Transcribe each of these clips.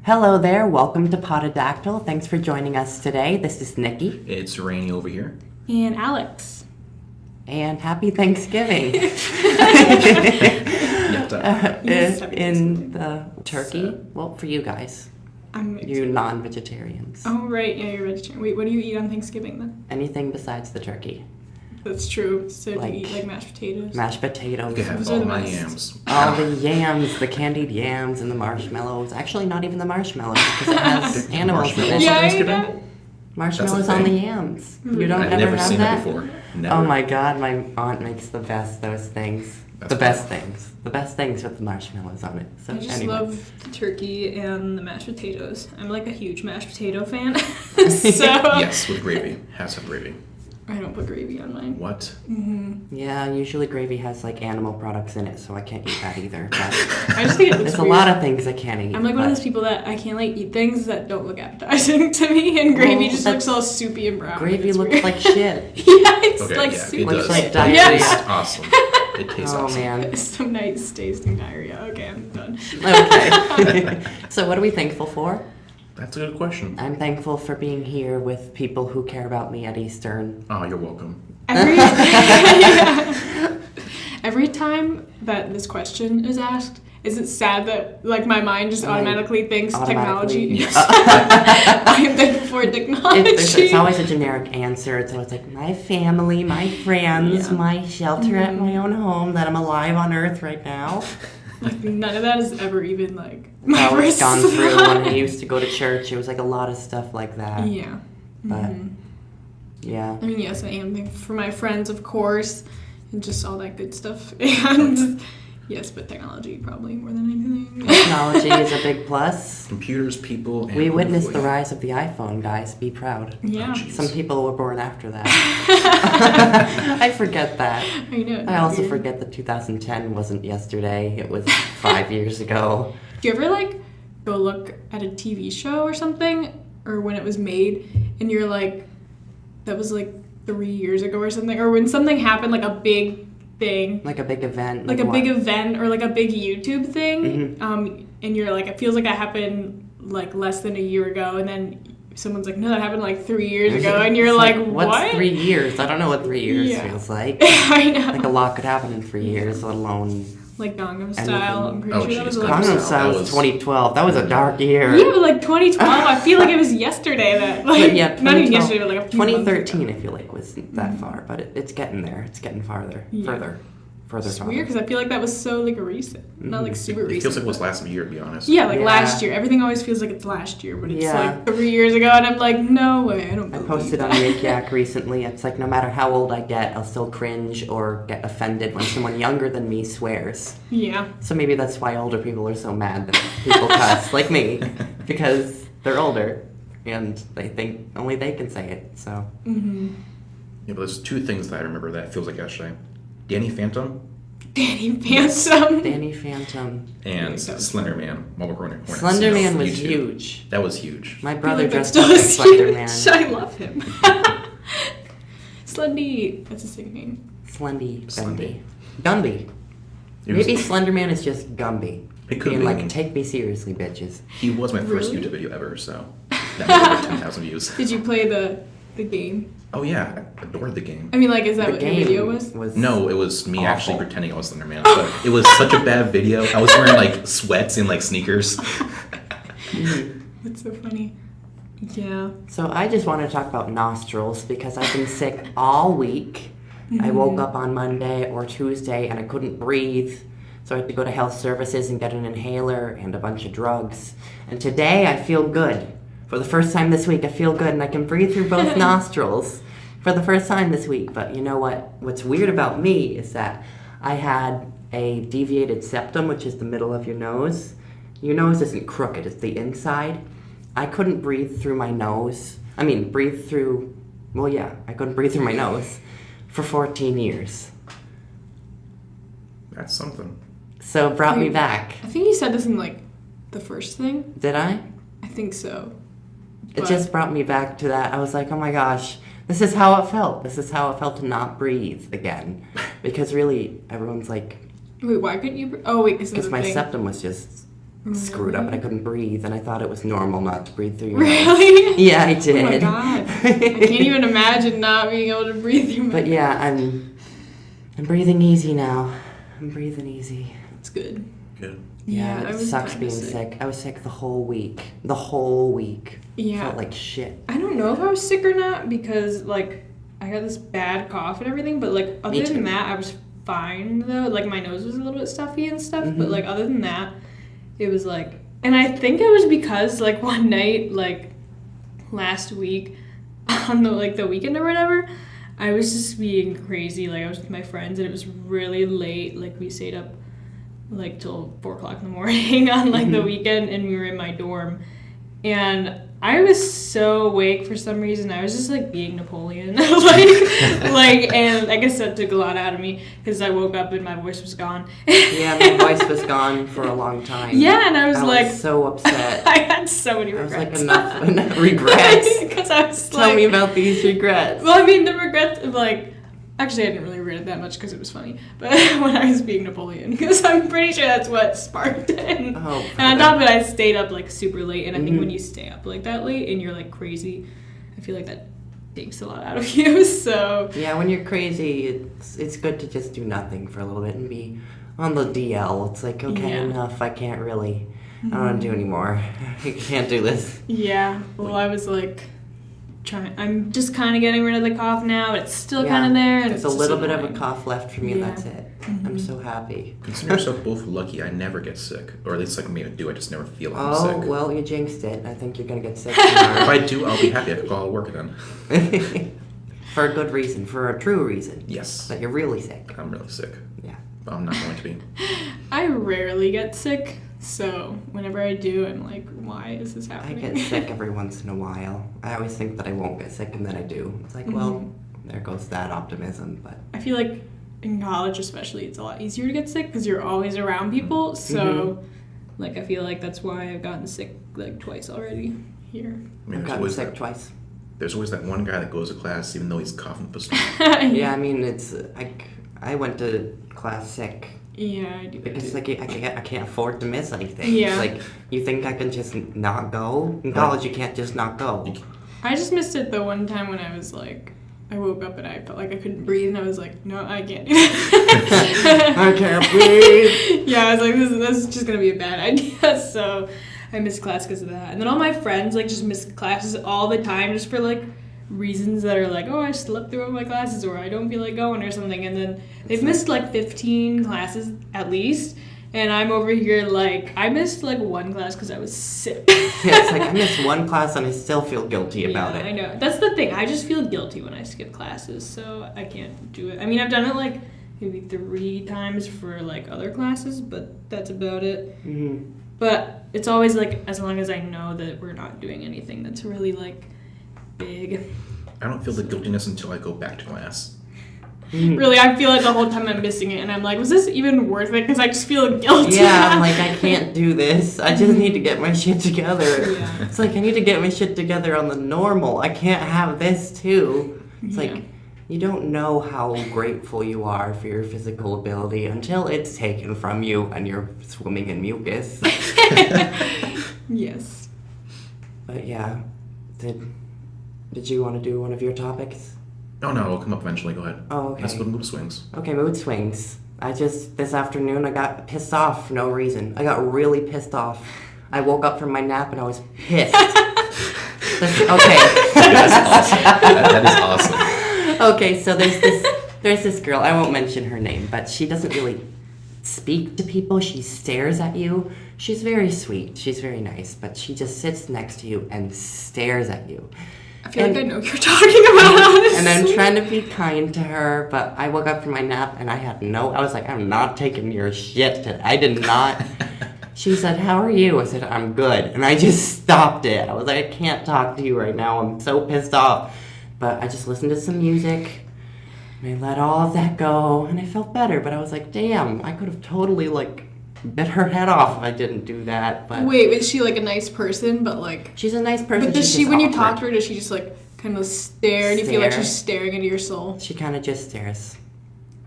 Hello there, welcome to Pododactyl. Thanks for joining us today. This is Nickie. It's Rene over here. And Alex. And happy Thanksgiving. In the turkey, well, for you guys. You non-vegetarians. Oh, right, yeah, you're vegetarian. Wait, what do you eat on Thanksgiving then? Anything besides the turkey. That's true. So Like do you eat like mashed potatoes? Mashed potatoes. You have all my yams. All the yams, the candied yams and the marshmallows. Actually, not even the marshmallows because it has animals in it. Yeah. Marshmallows on the yams. You don't I've ever never have seen that? that before. Never. Oh my god, my aunt makes those things. That's The best things with the marshmallows on it. So I just anyway. love the turkey and the mashed potatoes. I'm like a huge mashed potato fan. So Yes, with gravy. Has to have gravy. I don't put gravy on mine. What? Yeah, usually gravy has like animal products in it, so I can't eat that either. But I just think it looks there's a weird. lot of things I can't eat. I'm like one of those people that I can't like eat things that don't look appetizing to me, and gravy just looks all soupy and brown. Gravy It's looks weird. like shit. Yeah, it's Okay, like yeah, soup. it does. like It diarrhea. tastes awesome. It tastes Oh awesome. man. It's some nice tasting diarrhea. Okay, I'm done. Okay. So what are we thankful for? That's a good question. I'm thankful for being here with people who care about me at Eastern. Oh, you're welcome. Every time that this question is asked, is it sad that like my mind just automatically thinks technology? Yes. I am thankful for technology. It's always a generic answer. It's always like my family, my friends, Yeah. my shelter at my own home, that I'm alive on Earth right now. Like none of that is ever even like my I was first gone through thought. when I used to go to church. It was like a lot of stuff like that. Yeah. But yeah. I mean, yes, I am thankful for my friends, of course, and just all that good stuff. And yes, but technology probably more than anything. Technology is a big plus. Computers, people, and We witnessed the hopefully- rise of the iPhone, guys. Be proud. Yeah. Oh, jeez. Some people were born after that. I forget that. I know. I also forget that 2010 wasn't yesterday. It was 5 years ago. Do you ever like go look at a TV show or something, or when it was made, and you're like, that was like 3 years ago or something, or when something happened, like a big thing, Like a big event. like a what? big event or like a big YouTube thing, Mhm. and you're like, it feels like it happened like less than a year ago, and then someone's like, no, that happened like 3 years ago, and you're It's like, what's what? 3 years? I don't know what 3 years Yeah. feels like. I know. Like a lot could happen in 3 years, let alone Like Gangnam Anything. Style. I'm pretty Oh, sure that was jeez. like. Gangnam That Style was was- 2012. That was a dark year. Yeah, but like 2012, I feel like it was yesterday that, like, But yeah, not even 2012 yesterday, but like a few months ago. 2013, I feel like, wasn't that far, but it's getting there. It's getting farther, Yeah. further It's farther. weird because I feel like that was so like recent, not like super It recent. feels like it was last year, to be honest. Yeah, like Yeah. last year. Everything always feels like it's last year, but it's Yeah. like 3 years ago, and I'm like, no way, I don't I believe posted that. on Yik Yak recently. It's like no matter how old I get, I'll still cringe or get offended when someone younger than me swears. Yeah. So maybe that's why older people are so mad that people cuss, like me, because they're older and they think only they can say it. So Yeah, but there's two things that I remember that feels like yesterday. Danny Phantom Danny Phantom. Danny Phantom, and that was Slender Man. While we're Hornets. Slender Man was YouTube. huge. That was huge. My I feel brother like that dressed still up as is Slender huge. Man. I love him. Slendy. That's a sick name. Slendy, Slendy. Gumby. It was- Maybe Slender Man is just Gumby. It could Being be. like, take me seriously, bitches. He was my first Really? YouTube video ever, so that made over 10,000 views. Did you play the game? Oh yeah, I adored the game. I mean, like, is that The what your game video was? No, it was me actually Awful. pretending I was Slender Man, but it was such a bad video. I was wearing like sweats and like sneakers. That's so funny. Yeah. So I just want to talk about nostrils because I've been sick all week. I woke up on Monday or Tuesday and I couldn't breathe. So I had to go to health services and get an inhaler and a bunch of drugs. And today I feel good. For the first time this week, I feel good and I can breathe through both nostrils for the first time this week. But you know what? What's weird about me is that I had a deviated septum, which is the middle of your nose. Your nose isn't crooked, it's the inside. I couldn't breathe through my nose. I couldn't breathe through my nose for 14 years. That's something. So it brought me Wait. back. I think you said this in like the first thing. Did I? I think so. It But- just brought me back to that. I was like, oh my gosh, this is how it felt. This is how it felt to not breathe again. Because really, everyone's like, Wait, why couldn't you? Oh wait, because because my septum was just screwed up and I couldn't breathe, and I thought it was normal not to breathe through your nose. Really? Yeah, I did. Oh my god. I can't even imagine not being able to breathe through my But yeah, I'm breathing easy now. I'm breathing easy. It's good. Good. Yeah, I it was sucks kinda being sick. I was sick the whole week. The whole week. Yeah. Felt like shit. I don't know if I was sick or not because, like, I got this bad cough and everything, but, like, other than that, I was fine, though. Like, my nose was a little bit stuffy and stuff, but, like, other than that, it was, like... And I think it was because, like, one night, like, last week, on the weekend or whatever, I was just being crazy. Like, I was with my friends, and it was really late. Like, we stayed up, like, till 4 o'clock in the morning on, like, the weekend, and we were in my dorm. And I was so awake for some reason. I was just, like, being Napoleon. And I guess that took a lot out of me because I woke up and my voice was gone. Yeah, my voice was gone for a long time. Yeah, and I was so upset. I had so many regrets. I was like, enough regrets. Because I was Tell me about these regrets. Well, I mean, the regrets of, like... Actually, I didn't really regret it that much because it was funny. But when I was being Napoleon, because I'm pretty sure that's what sparked it. And on top of it, I stayed up, like, super late. And I think when you stay up, like, that late and you're, like, crazy, I feel like that takes a lot out of you, so... Yeah, when you're crazy, it's good to just do nothing for a little bit and be on the DL. It's like, okay, enough. I can't really... I don't want to do anymore. I can't do this. Yeah. Well, I was, like... I'm just kind of getting rid of the cough now, but it's still kind of there. And there's it's a little bit of a cough left for me, and that's it. Mm-hmm. I'm so happy. Consider yourself both lucky. I never get sick, or at least like maybe I do. I just never feel I'm Oh, sick. well, you jinxed it. I think you're gonna get sick If tomorrow. I do, I'll be happy. I could go all work then. For a good reason, for a true reason. Yes. That you're really sick. I'm really sick. Yeah. But I'm not going to be. I rarely get sick, so whenever I do, I'm like, why is this I happening? get sick every once in a while. I always think that I won't get sick, and then I do. It's like, well, there goes that optimism, but... I feel like in college especially, it's a lot easier to get sick because you're always around people, so, like, I feel like that's why I've gotten sick, like, twice already here. I mean, I've gotten sick twice. There's always that one guy that goes to class even though he's coughing up a storm. Yeah, I mean, it's... I went to class sick. Yeah, I do. Because like I can't afford to miss anything. Yeah. Like, you think I can just not go? In college, you can't just not go. I just missed it the one time when I was like, I woke up and I felt like I couldn't breathe, and I was like, no, I can't do that. I can't breathe. Yeah, I was like, this is just gonna be a bad idea. So I missed class because of that. And then all my friends like just miss classes all the time just for like reasons that are like, oh, I slept through all my classes, or I don't feel like going or something. And then they've missed like 15 classes at least. And I'm over here like, I missed like one class because I was sick. Yeah, it's like I missed one class and I still feel guilty about it. I know. That's the thing. I just feel guilty when I skip classes, so I can't do it. I mean, I've done it like maybe 3 times for like other classes, but that's about it. Mm-hmm. But it's always like as long as I know that we're not doing anything that's really like big. I don't feel the guiltiness until I go back to class. Really, I feel it the whole time I'm missing it, and I'm like, was this even worth it? Because I just feel guilty. Yeah, I'm like, I can't do this. I just need to get my shit together. Yeah. It's like, I need to get my shit together on the normal. I can't have this, too. It's like, you don't know how grateful you are for your physical ability until it's taken from you and you're swimming in mucus. Yes. But yeah, did you want to do one of your topics? Oh no, it'll come up eventually. Go ahead. Oh, okay. Let's go to mood swings. Okay, mood swings. This afternoon, I got pissed off for no reason. I got really pissed off. I woke up from my nap and I was pissed. Okay. That is awesome. Okay, so there's this girl, I won't mention her name, but she doesn't really speak to people. She stares at you. She's very sweet. She's very nice, but she just sits next to you and stares at you. I feel like I know what you're talking about, honestly. And I'm trying to be kind to her, but I woke up from my nap and I was like, I'm not taking your shit today. I did not. She said, how are you? I said, I'm good. And I just stopped it. I was like, I can't talk to you right now. I'm so pissed off. But I just listened to some music and I let all of that go and I felt better. But I was like, damn, I could have totally like bit her head off if I didn't do that. But wait, is she like a nice person, but like... She's a nice person. But does she's she, just when you awkward. talk to her, does she just like kind of stare? Do you feel like she's staring into your soul? She kind of just stares.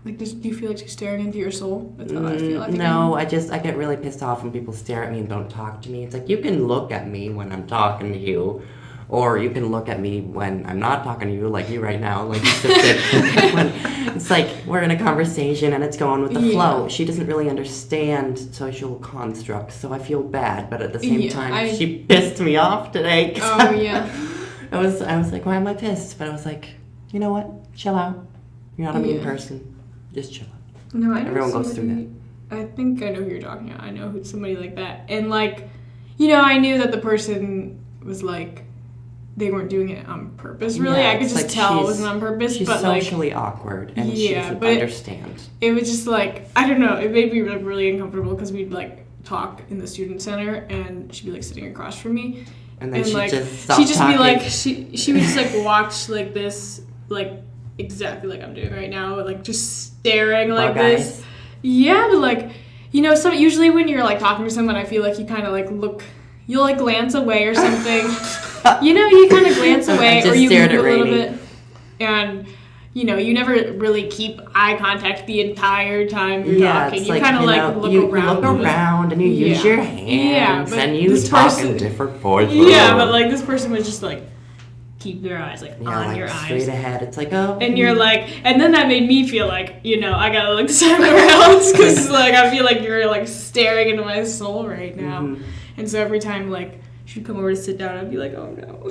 Like, do you feel like she's staring into your soul? That's how I feel. No, I get really pissed off when people stare at me and don't talk to me. It's like, you can look at me when I'm talking to you, or you can look at me when I'm not talking to you, like you right now. Like, it's like we're in a conversation and it's going with the flow. She doesn't really understand social constructs, so I feel bad. But at the same time, she pissed me off today. Oh, yeah. I was like, why am I pissed? But I was like, you know what? Chill out. You're not a mean person. Just chill out. No, I know Everyone goes through that. I think I know who you're talking about. I know somebody like that. And, like, you know, I knew that the person was, like, they weren't doing it on purpose, really. Yeah, I could just tell it wasn't on purpose. She's but socially awkward, and she doesn't understand. It was just, like, I don't know. It made me really, really uncomfortable because we'd, like, talk in the student center, and she'd be, like, sitting across from me. And then like, she'd just be like, she would just, like, watch, like, this, like, exactly like I'm doing right now, like, just staring like this. Yeah, but, like, you know, usually when you're, like, talking to someone, I feel like you kind of, like, you'll, like, glance away or something. You know, you kind of glance away or you move a little bit. And, you know, you never really keep eye contact the entire time you're talking. You kind of, like, look around and you use your hands and you talk in different voices. Yeah, but, like, this person was just, like, keep their eyes, like, on your eyes. Straight ahead. It's like, oh. And you're like, and then that made me feel like, you know, I gotta look somewhere else because, like, I feel like you're, like, staring into my soul right now. Mm-hmm. And so every time, like, she'd come over to sit down, I'd be like, oh, no.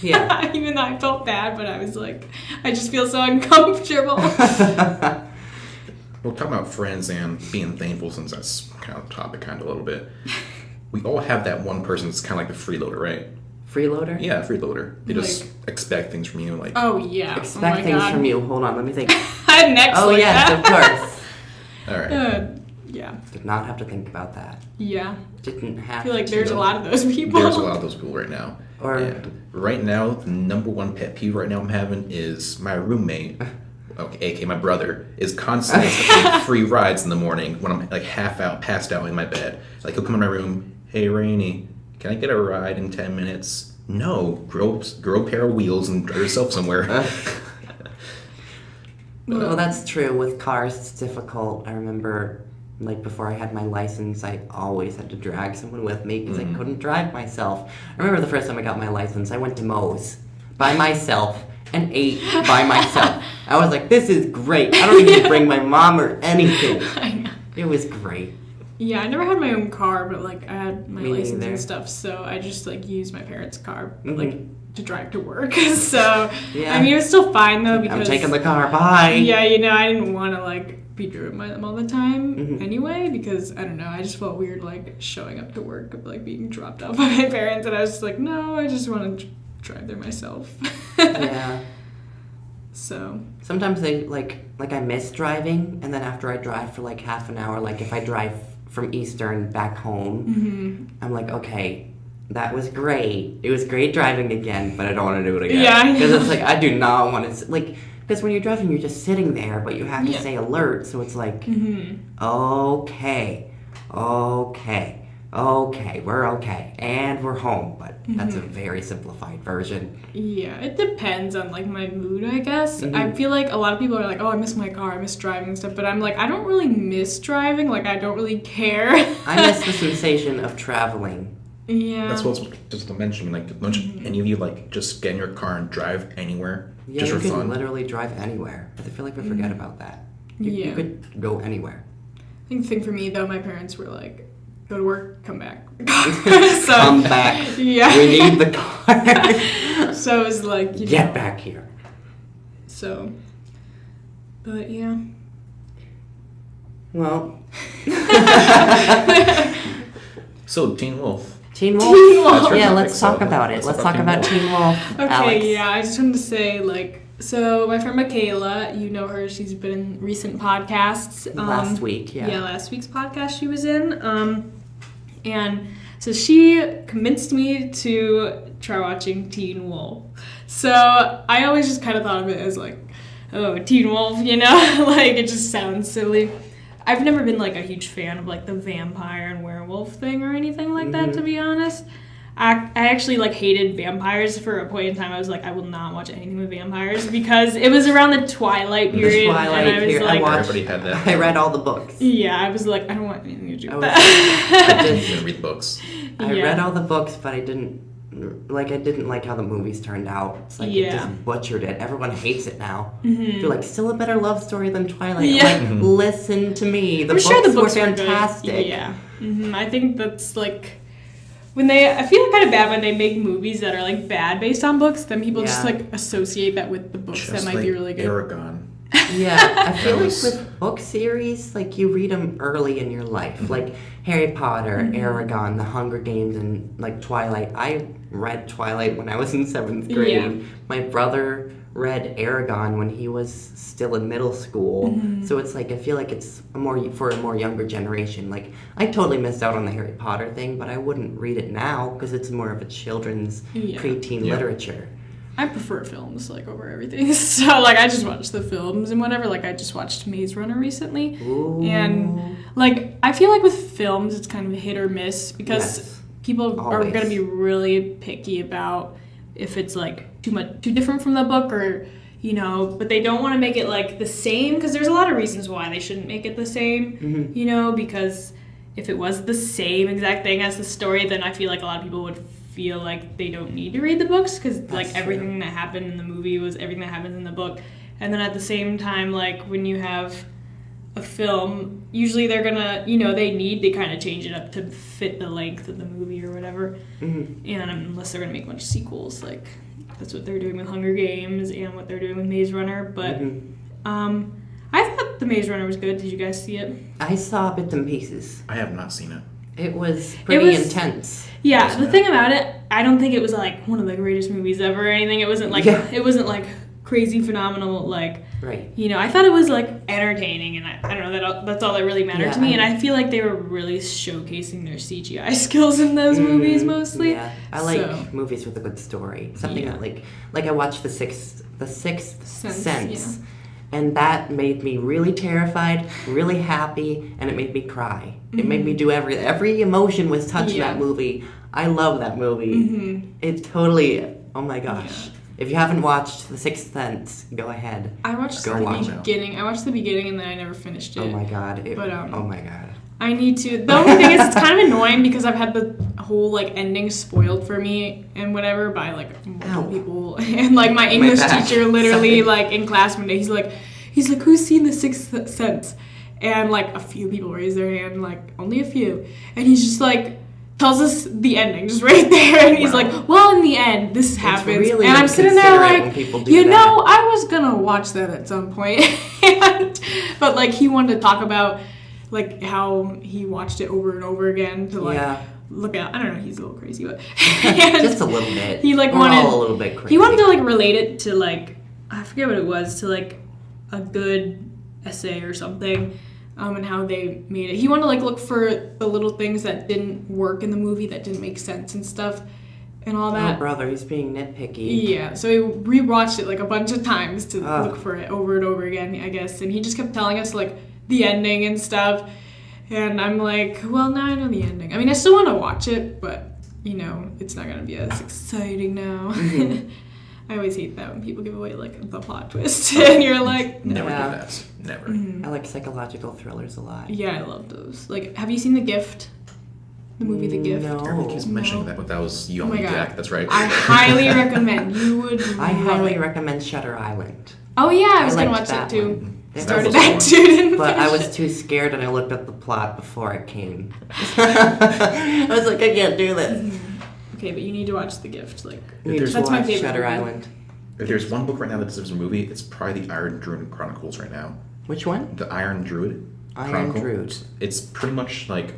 Yeah. Even though I felt bad, but I was like, I just feel so uncomfortable. We'll talk about friends and being thankful, since that's kind of the topic a little bit. We all have that one person that's kind of like the freeloader, right? Freeloader? Yeah, freeloader. They just expect things from you, like... Oh, yeah. Expect things from you. Hold on, let me think. Next. Oh, yes, of course. All right. Yeah. Did not have to think about that. Yeah. Didn't have to. I feel like there's a lot of those people. There's a lot of those people right now. And right now, the number one pet peeve right now I'm having is my roommate, aka my brother, is constantly expecting free rides in the morning when I'm, like, passed out in my bed. Like, he'll come in my room, hey, Rene, can I get a ride in 10 minutes? No, grow a pair of wheels and drive yourself somewhere. Well, that's true. With cars, it's difficult. I remember, like, before I had my license, I always had to drag someone with me because I couldn't drive myself. I remember the first time I got my license, I went to Moe's by myself and ate by myself. I was like, this is great. I don't even bring my mom or anything. I know. It was great. Yeah, I never had my own car, but, like, I had my license neither. And stuff, so I just, like, used my parents' car, like, to drive to work. So, I mean, it was still fine, though, because... I'm taking the car, bye! Yeah, you know, I didn't want to, like, be driven by them all the time anyway, because, I don't know, I just felt weird, like, showing up to work, of, like, being dropped off by my parents, and I was just like, no, I just want to drive there myself. Yeah. So... Sometimes I miss driving, and then after I drive for, like, half an hour, like, if I drive from Eastern back home, I'm like, okay, that was great. It was great driving again, but I don't want to do it again. Yeah, because it's like, I do not want to, like, because when you're driving, you're just sitting there, but you have to stay alert, so it's like, okay, we're okay, and we're home, but that's a very simplified version. Yeah, it depends on, like, my mood, I guess. I feel like a lot of people are like, oh, I miss my car, I miss driving and stuff, but I'm like, I don't really miss driving, like, I don't really care. I miss the sensation of traveling. Yeah. That's what I was just to mention, like, don't any of you, like, just get in your car and drive anywhere, just for fun? You can literally drive anywhere. I feel like we forget about that. You could go anywhere. I think the thing for me, though, my parents were like, go to work, come back. So, come back. Yeah. We need the car. So it was like, you Get back here. So, but yeah. Well. So, Teen Wolf. Teen Wolf? Yeah, let's talk about it. Let's talk about Teen Wolf. Okay, Alex. Yeah, I just wanted to say, like, so my friend Michaela, you know her, she's been in recent podcasts. Last week, Yeah, last week's podcast she was in. And so she convinced me to try watching Teen Wolf. So I always just kind of thought of it as like, oh, Teen Wolf, you know? Like, it just sounds silly. I've never been, like, a huge fan of, like, the vampire and werewolf thing or anything like that, to be honest. I actually like hated vampires for a point in time. I was like, I will not watch anything with vampires because it was around the Twilight period. And I was like, everybody had that. I read all the books. Yeah, I was like, I don't want anything to do with that. I didn't even read the books. I read all the books, but I didn't like how the movies turned out. It's like it just butchered it. Everyone hates it now. They're like, still a better love story than Twilight. Yeah. I'm like, listen to me. The books were fantastic. Yeah. I think that's like I feel kind of bad when they make movies that are like bad based on books. Then people just like associate that with the books that might be really good. Aragon. Yeah, I feel like with book series, like you read them early in your life, like Harry Potter, Aragon, The Hunger Games, and like Twilight. I read Twilight when I was in 7th grade. Yeah. My brother read Aragon when he was still in middle school. So it's like I feel like it's for a more younger generation. Like I totally missed out on the Harry Potter thing, but I wouldn't read it now because it's more of a children's preteen literature. I prefer films like over everything. So like I just watch the films and whatever. Like I just watched Maze Runner recently. Ooh. And like I feel like with films it's kind of a hit or miss because people are going to be really picky about if it's like too different from the book or but they don't want to make it like the same because there's a lot of reasons why they shouldn't make it the same, because if it was the same exact thing as the story, then I feel like a lot of people would feel like they don't need to read the books because like everything that happened in the movie was everything that happens in the book. And then at the same time, like when you have a film, usually they're gonna they need to kind of change it up to fit the length of the movie or whatever. And unless they're gonna make a bunch of sequels, like that's what they're doing with Hunger Games and what they're doing with Maze Runner. But I thought the Maze Runner was good. Did you guys see it? I saw bits and pieces. I have not seen it. It was pretty intense. Yeah, the thing about it, I don't think it was like one of the greatest movies ever or anything. It wasn't like it wasn't like crazy phenomenal like I thought it was like entertaining and I don't know that's all that really mattered to me, and I feel like they were really showcasing their CGI skills in those movies mostly. Yeah, I like movies with a good story. Something that like I watched The Sixth Sense. And that made me really terrified, really happy, and it made me cry. It made me do every emotion was touched in that movie. I love that movie. It's totally, oh my gosh. If you haven't watched The Sixth Sense, go ahead. I watched the beginning. I watched the beginning and then I never finished it. Oh my god. Oh my god. I need to. The only thing is it's kind of annoying because I've had the whole like ending spoiled for me and whatever by like multiple people. And like my English teacher literally like in class one day he's like who's seen The Sixth Sense? And like a few people raised their hand, like only a few. And he's just like tells us the ending just right there, and he's like, well, in the end this happens, really and I'm sitting there like, I was gonna watch that at some point. But like he wanted to talk about like how he watched it over and over again to like look at, I don't know, he's a little crazy, but just a little bit. He like We're all a little bit crazy. He wanted to like relate it to like, I forget what it was, to like a good essay or something. And how they made it. He wanted to like look for the little things that didn't work in the movie, that didn't make sense and stuff, and all that. Oh, brother, he's being nitpicky. Yeah, so he rewatched it like a bunch of times to look for it over and over again, I guess. And he just kept telling us like the ending and stuff. And I'm like, well, now I know the ending. I mean, I still want to watch it, but it's not gonna be as exciting now. I always hate that when people give away like the plot twist, and you're like, never do that. Never. I like psychological thrillers a lot. Yeah, I love those. Like, have you seen The Gift? The movie The Gift? No. Everyone keeps mentioning that, but that was you on Jack. That's right. I highly recommend. You would. I highly recommend Shutter Island. Oh yeah, I was gonna watch that too. One. Started that too, but I was too scared, and I looked up the plot before it came. I was like, I can't do this. Okay, but you need to watch The Gift. Like, that's my favorite. Shutter Island. If there's one book right now that deserves a movie, it's probably the Iron Druid Chronicles right now. Which one? The Iron Druid. Iron Druid. It's pretty much like,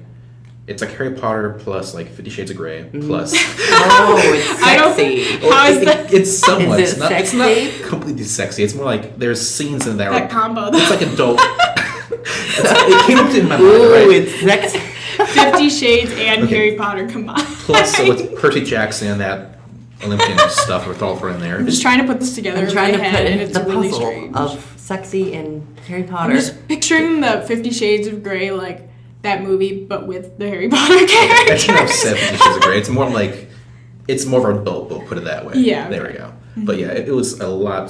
it's like Harry Potter plus like 50 Shades of Grey plus. Oh, it's sexy. How is that? It's somewhat. Is it it's not completely sexy. It's more like there's scenes in there. That combo. It's like adult. It came up in my mind. Right? It's sexy. 50 Shades and Harry Potter combined. Plus, so with Percy Jackson and that Olympian stuff with all in there. I'm just trying to put this together. I'm trying to put and it's the really puzzle strange. of sexy and Harry Potter. I'm just picturing the 50 Shades of Grey, like that movie, but with the Harry Potter characters. Actually, no, 70 Shades of Grey. It's more like it's more of an adult book, put it that way. Yeah. There we go. But yeah, it was a lot.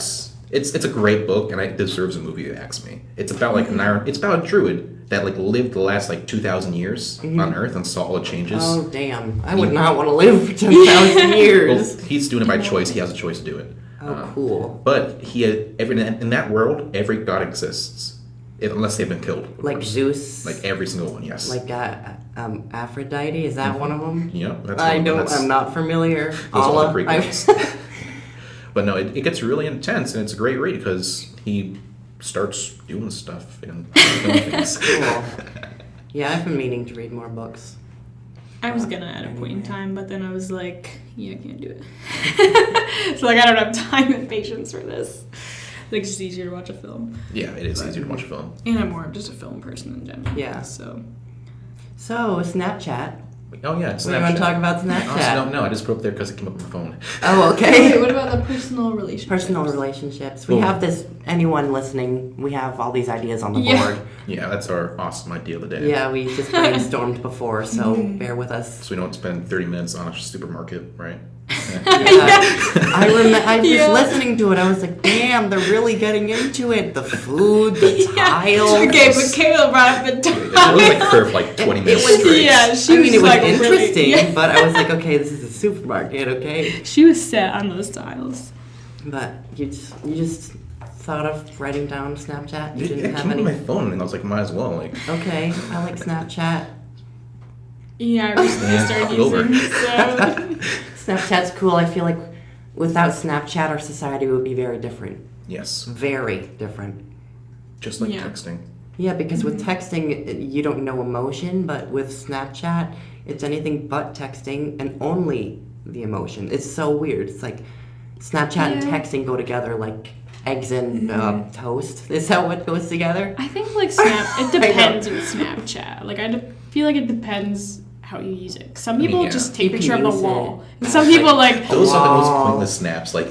It's a great book, and it deserves a movie. If you ask me, it's about like it's about a druid that like lived the last like 2,000 years on Earth and saw all the changes. Oh damn! I would not want to live for 10,000 years. Well, he's doing it by choice. He has a choice to do it. Oh, cool. But in that world, every god exists, unless they've been killed. Like Zeus. Like every single one, yes. Like Aphrodite, is that one of them? Yeah, that's I one. don't. I'm not familiar. Those are all the prequels. But no, it gets really intense, and it's a great read because he starts doing stuff and doing things. Cool. Yeah, I've been meaning to read more books. I was gonna at a point in time, but then I was like, yeah, I can't do it. So like, I don't have time and patience for this. Like, it's just easier to watch a film. Yeah, it is easier to watch a film. And I'm more of just a film person in general. Yeah. So Snapchat. Oh yeah, We want to talk about Snapchat. Honestly, don't know. I just put it up there because it came up on my phone. Oh, Okay, okay. what about the personal relationships? Personal relationships. We Cool. have this. Anyone listening, we have all these ideas on the Yeah. board. Yeah, that's our awesome idea of the day. Yeah, we just brainstormed before, so bear with us. So we don't spend 30 minutes on a supermarket, right? Yeah. I was Yeah. listening to it. I was like, damn, they're really getting into it. The food, the tiles. Okay, but Kayla brought up the It time. was like her for like 20 minutes was- straight. Yeah, she I mean, it was like interesting, really, but I was like, okay, this is a supermarket, okay? She was set on those tiles. But you just thought of writing down Snapchat? You It didn't have came up any? on my phone, and I was like, might as well. Like, Okay, I like Snapchat. Yeah, I recently Yeah, started hop over. using so. Snapchat's cool. I feel like without Snapchat, our society would be very different. yes, Very different. just like Yeah. texting. Yeah, because with texting, you don't know emotion, but with Snapchat, it's anything but texting and only the emotion. It's so weird. It's like Snapchat and Yeah. texting go together like eggs and toast. Is that what goes together? I think like it depends with Snapchat. Like feel like it depends how you use it. Some people yeah. just take a You picture of can the use wall. it. And some people like Those are the Wow. most pointless snaps. Like,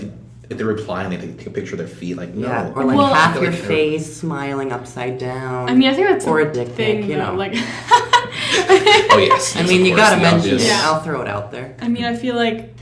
if they're replying, they take a picture of their feet. Like, no. Yeah, or like Well, half I feel your like they're- face smiling upside down. I mean, I think that's or a a dick thing, pic, you though. know. Like, Oh yes. I yes, mean, of you course, gotta the mention obvious. it. Yeah. I'll throw it out there. I mean, I feel like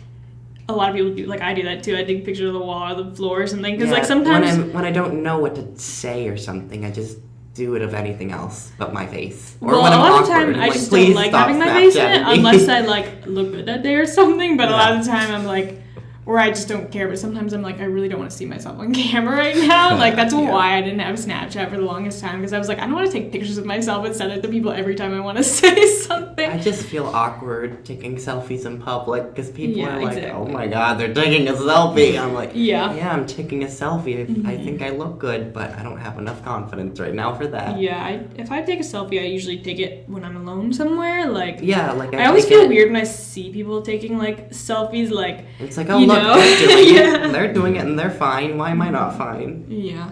a lot of people do. Like, I do that too. I take pictures of the wall or the floor or something. Because Yeah, like sometimes when I don't know what to say or something, I just do it of anything else but my face. Or well, when a I'm lot of the awkward, time I'm I like, just don't "Please like stop having my face in it Snapchatting me." unless I like look good that day or something. But a lot Yeah. of the time I'm like, or I just don't care. But sometimes I'm like, I really don't want to see myself on camera right now. Like that's Yeah. why I didn't have Snapchat for the longest time because I was like, I don't want to take pictures of myself and send it to people every time I want to say something. I just feel awkward taking selfies in public because people Yeah, are like, exactly. "Oh my god, they're taking a selfie." I'm like, Yeah. yeah, I'm taking a selfie. I think I look good, but I don't have enough confidence right now for that." Yeah, if I take a selfie, I usually take it when I'm alone somewhere. Like, Yeah, like I always take feel it- weird when I see people taking like selfies. Like, It's like, oh you look, know? they're doing Yeah. it. They're doing it and they're fine. Why am I not fine? yeah.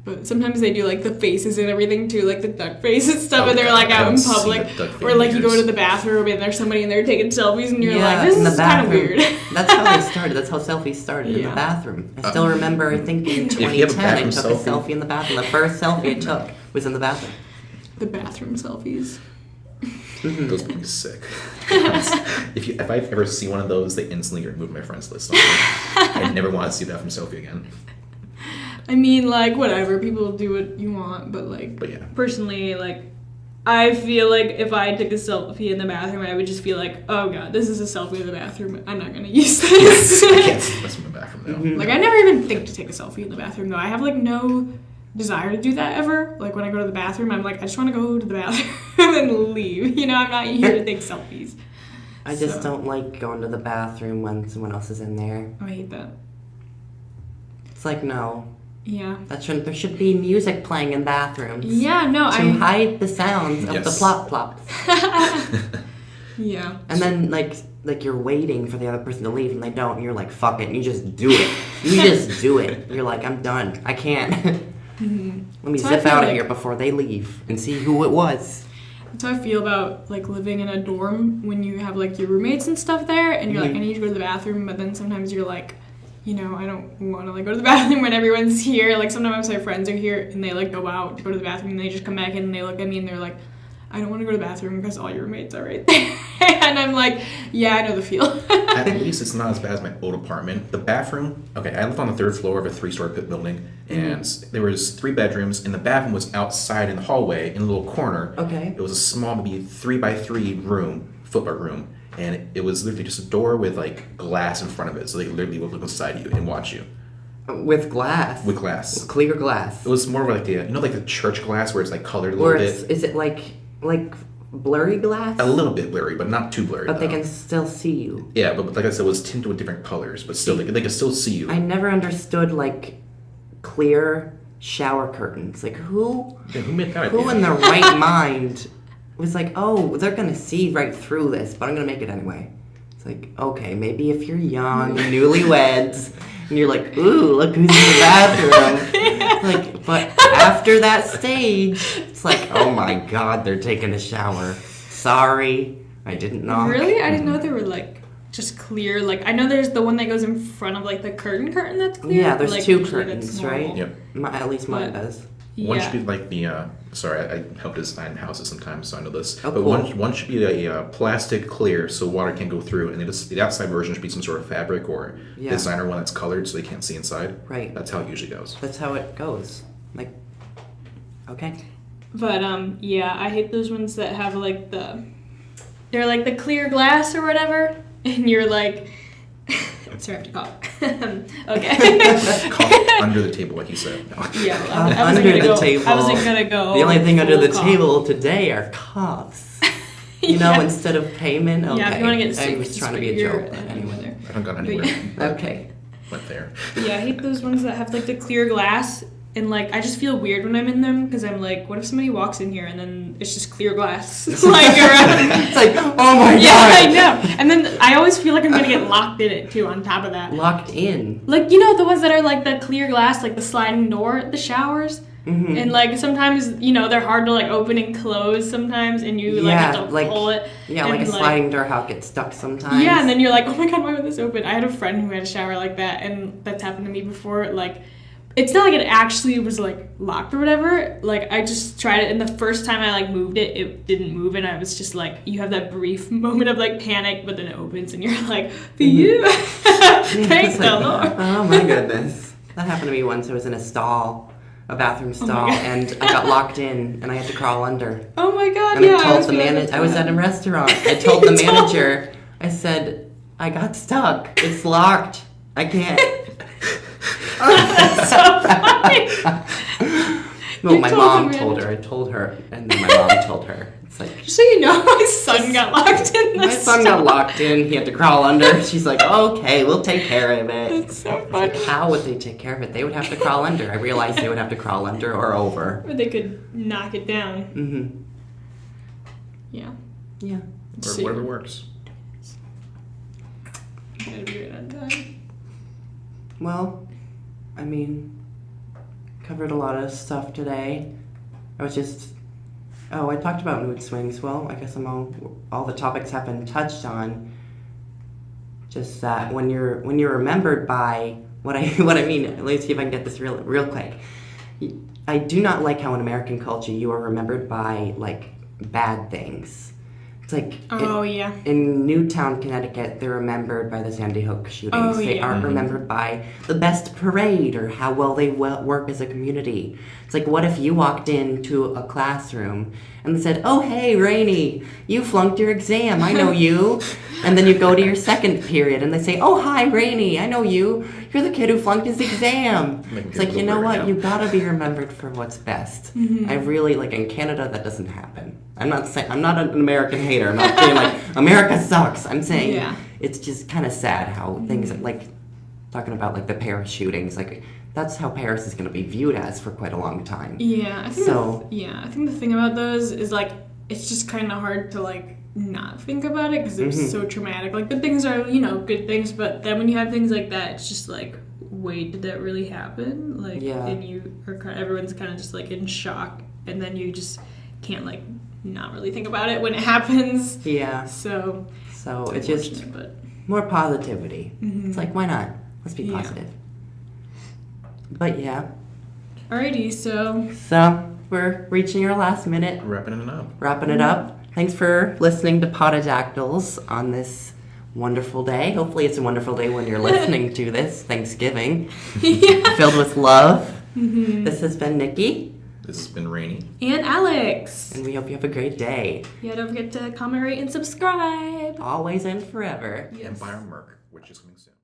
But sometimes they do like the faces and everything too, like the duck face and stuff, Oh, and they're God, like I out in haven't seen public, a duck face or in like you go years. to the bathroom and there's somebody and they're taking selfies, and you're Yeah, like, this in the is kind of bathroom. weird. That's how they started. That's how selfies started in the Yeah. bathroom. I still remember. I think in you have a 2010, I bathroom took selfie- a selfie in the bathroom. The first selfie I took was in the bathroom. The bathroom selfies. Those would be sick. If I ever see one of those, they instantly remove my friends list. I never want to see that from selfie again. I mean, like whatever, people do what you want, but But yeah. personally, like. I feel like if I took a selfie in the bathroom, I would just feel like, oh god, this is a selfie in the bathroom. I'm not gonna use this. I can't see this from the bathroom now. Like I never even think to take a selfie in the bathroom though. I have like no desire to do that ever. Like when I go to the bathroom, I'm like, I just want to go to the bathroom and leave. You know, I'm not here to take selfies. I just So- don't like going to the bathroom when someone else is in there. Oh, I hate that. It's like, no, Yeah. there should be music playing in bathrooms. Yeah. No. To hide the sounds of the Yes. plop plops. Yeah. And then like you're waiting for the other person to leave and they don't, and you're like, fuck it, and you just do it. You just do it. You're like, I'm done. I can't. Let me So I zip feel out of like- here before they leave and see who it was. That's how I feel about like living in a dorm when you have like your roommates and stuff there, and you're like, I need to go to the bathroom, but then sometimes you're like, you know, I don't want to like go to the bathroom when everyone's here. Like sometimes my friends are here and they like go out to go to the bathroom and they just come back in and they look at me and they're like, I don't want to go to the bathroom because all your roommates are right there. And I'm like, yeah, I know the feel. At least it's not as bad as my old apartment. The bathroom, okay, I lived on the 3rd floor of a 3-story building, and there was 3 bedrooms, and the bathroom was outside in the hallway in a little corner. Okay. It was a small, maybe 3x3 room, football room, and it was literally just a door with like glass in front of it, so they literally would look inside you and watch you. With glass? With glass. Clear glass. It was more of like the, like the church glass where it's like colored a little bit. Is it like blurry glass? A little bit blurry, but not too blurry. But they can still see you. Yeah, but like I said, it was tinted with different colors, but still, they can still see you. I never understood like clear shower curtains. Like who made that who idea? in their right mind was like, oh, they're gonna see right through this, but I'm gonna make it anyway. It's like, okay, maybe if you're young, newlyweds, and you're like, ooh, look who's in the bathroom. Like, but after that stage, it's like, oh my god, they're taking a shower. Sorry, I didn't know. Really? I didn't know they were like just clear. Like I know there's the one that goes in front of like the curtain that's clear. Yeah, there's like, 2 usually curtains, that's right? normal. Yep. At least mine does. One Yeah. should be like the, sorry, I help design houses sometimes, so I know this. Oh, but cool. one should be a plastic clear so water can't go through, and the outside version should be some sort of fabric or Yeah. designer one that's colored so they can't see inside. Right. That's how it usually goes. That's how it goes. Like, okay. But yeah, I hate those ones that have like they're like the clear glass or whatever, and you're like, sorry, I have to cough. Okay. Cough under the table, like you said. No. Yeah, Under the table. I wasn't gonna go. The only thing under full the cough. table today are coughs. You know, Yeah. instead of payment. Okay. Yeah, if you want to get sick, I was just trying to put be a your joke, but hand anyway. over there. I haven't gone But anywhere. yeah. Okay. Went there. Yeah, I hate those ones that have like the clear glass, and like I just feel weird when I'm in them because I'm like, what if somebody walks in here and then it's just clear glass like around? It's like, oh my Yeah, god. I know. And then I always feel like I'm gonna get locked in it too. On top of that, Locked in. like you know the ones that are like the clear glass, like the sliding door at the showers. Mm-hmm. And like sometimes you know they're hard to like open and close sometimes, and you like have to pull it. Yeah, and, like a sliding door how it gets stuck sometimes. Yeah, and then you're like, oh my god, why would this open? I had a friend who had a shower like that, and that's happened to me before. Like, it's not like it actually was like locked or whatever. Like, I just tried it, and the first time I like moved it, it didn't move, and I was just like, you have that brief moment of like panic, but then it opens, and you're like, phew, thank It's the like, Lord. oh my goodness. That happened to me once. I was in a bathroom stall, and I got locked in, and I had to crawl under. Oh my god, And yeah. I told the feel like manager, that's I was bad. at a restaurant. I told the manager, I said, I got stuck. It's locked. I can't. That's so funny. Well, You my told mom the told her. I told her, and then my mom told her. It's like, Just so you know, my son got locked in the my son got locked in. He had to crawl under. She's like, okay, we'll take care of it. That's so funny. How would they take care of it? They would have to crawl under. I realized they would have to crawl under or over. Or they could knock it down. Mm-hmm. Yeah. Yeah. Or See. whatever works. Gotta be right on time. Well, I mean, covered a lot of stuff today. I talked about mood swings. Well, I guess all the topics have been touched on. Just that when you're remembered by what I mean. Let me see if I can get this real quick. I do not like how in American culture you are remembered by like bad things. It's like Oh, yeah. in Newtown, Connecticut, they're remembered by the Sandy Hook shootings. Oh, They yeah. aren't remembered by the best parade or how well they work as a community. It's like, what if you walked into a classroom and they said, oh, hey, Rene, you flunked your exam. I know you. And then you go to your second period and they say, oh, hi, Rene, I know you. You're the kid who flunked his exam. Make me It's feel like, a you little know weird what? now. You gotta be remembered for what's best. I really, like, in Canada, that doesn't happen. I'm not an American hater. I'm not saying, like, America sucks. I'm saying Yeah. it's just kind of sad how things, like, talking about, like, the Paris shootings, like, that's how Paris is going to be viewed as for quite a long time. Yeah, I think So- I think the thing about those is like it's just kind of hard to like not think about it because they're so traumatic. Like good things are good things, but then when you have things like that, it's just like, wait, did that really happen? Like, Yeah. and everyone's kind of just like in shock, and then you just can't like not really think about it when it happens. Yeah. So So it's just unfortunate, but more positivity. It's like, why not? Let's be Yeah. positive. But yeah. alrighty, so So, we're reaching our last minute. Wrapping it up. Thanks for listening to Podadactyls on this wonderful day. Hopefully it's a wonderful day when you're listening to this. Thanksgiving. Filled with love. Mm-hmm. This has been Nickie. This has been Rene. And Alex. And we hope you have a great day. Yeah, don't forget to comment, rate, and subscribe. Always and forever. Yes. And buy our merch, which is coming soon.